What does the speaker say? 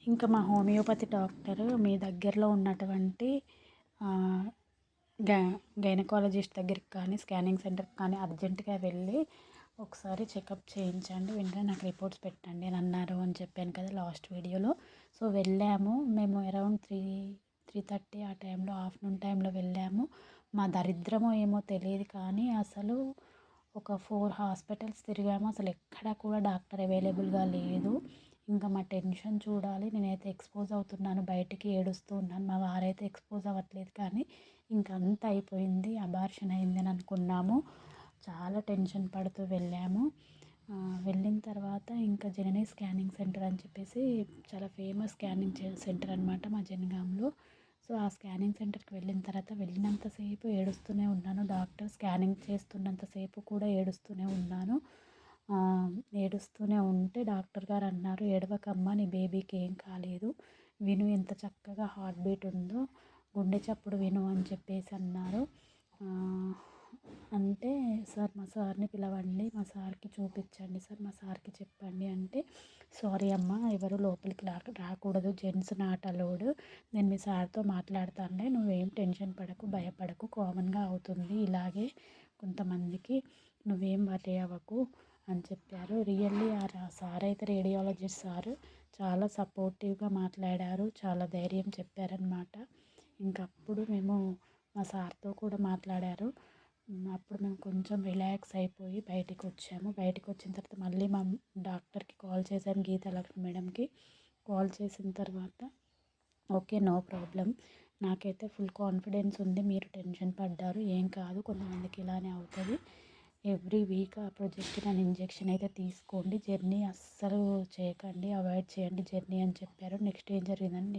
ఇంకా మా homeopathy doctor మీ దగ్గరలో ఉన్నటువంటి గై గైనకాలజిస్ట్ దగ్గరికి కానీ స్కానింగ్ సెంటర్కి కానీ అర్జెంటుగా వెళ్ళి ఒకసారి చెకప్ చేయించండి, వెంటనే నాకు రిపోర్ట్స్ పెట్టండి అని అన్నారు అని చెప్పాను కదా లాస్ట్ వీడియోలో. సో వెళ్ళాము మేము అరౌండ్ 3:30 ఆ టైంలో, ఆఫ్టర్నూన్ టైంలో వెళ్ళాము. మా దరిద్రమో ఏమో తెలియదు కానీ అసలు ఒక 4 హాస్పిటల్స్ తిరిగాము, అసలు ఎక్కడా కూడా డాక్టర్ అవైలబుల్గా లేదు. ఇంకా మా టెన్షన్ చూడాలి. నేనైతే ఎక్స్పోజ్ అవుతున్నాను, బయటికి ఏడుస్తూ ఉన్నాను. మా వారైతే ఎక్స్పోజ్ అవ్వట్లేదు కానీ ఇంకా అంతా అయిపోయింది, అబార్షన్ అయిందని అనుకున్నాము. చాలా టెన్షన్ పడుతూ వెళ్ళాము. వెళ్ళిన తర్వాత ఇంకా జనని స్కానింగ్ సెంటర్ అని చెప్పేసి చాలా ఫేమస్ స్కానింగ్ సెంటర్ అనమాట మా జనగాంలో. సో ఆ స్కానింగ్ సెంటర్కి వెళ్ళిన తర్వాత వెళ్ళినంతసేపు ఏడుస్తూనే ఉన్నాను. డాక్టర్ స్కానింగ్ చేస్తున్నంతసేపు కూడా ఏడుస్తూనే ఉన్నాను. ఏడుస్తూనే ఉంటే డాక్టర్ గారు అన్నారు, ఏడవకమ్మా, నీ బేబీకి ఏం కాలేదు, విను ఎంత చక్కగా హార్ట్ బీట్ ఉందో, గుండె చప్పుడు విను అని చెప్పేసి అన్నారు. అంటే సార్ మా సార్ని పిలవండి, మా సార్కి చూపించండి సార్, మా సార్కి చెప్పండి అంటే, సారీ అమ్మ, ఎవరు లోపలికి రాకూడదు, జెంట్స్ నాట్ అలౌడ్, నేను మీ సార్తో మాట్లాడతానులే, నువ్వేం టెన్షన్ పడకు, భయపడకు, కామన్గా అవుతుంది ఇలాగే కొంతమందికి, నువ్వేం వరి అవ్వకు అని చెప్పారు. రియల్లీ ఆ సార్ అయితే రేడియాలజిస్ట్ సార్ చాలా సపోర్టివ్గా మాట్లాడారు, చాలా ధైర్యం చెప్పారనమాట. ఇంకప్పుడు మేము మా సార్తో కూడా మాట్లాడారు. అప్పుడు మేము కొంచెం రిలాక్స్ అయిపోయి బయటికి వచ్చాము. బయటికి వచ్చిన తర్వాత మళ్ళీ మా డాక్టర్కి కాల్ చేశాను, గీతాలక్ష్మి మేడంకి. కాల్ చేసిన తర్వాత ఓకే, నో ప్రాబ్లం, నాకైతే ఫుల్ కాన్ఫిడెన్స్ ఉంది, మీరు టెన్షన్ పడ్డారు, ఏం కాదు, కొంతమందికి ఇలానే అవుతుంది, ఎవ్రీ వీక్ ఆ ప్రొజెక్టిన్ ఇంజెక్షన్ అయితే తీసుకోండి, జర్నీ అస్సలు చేయకండి, అవాయిడ్ చేయండి జర్నీ అని చెప్పారు. నెక్స్ట్ ఏం జరిగిందని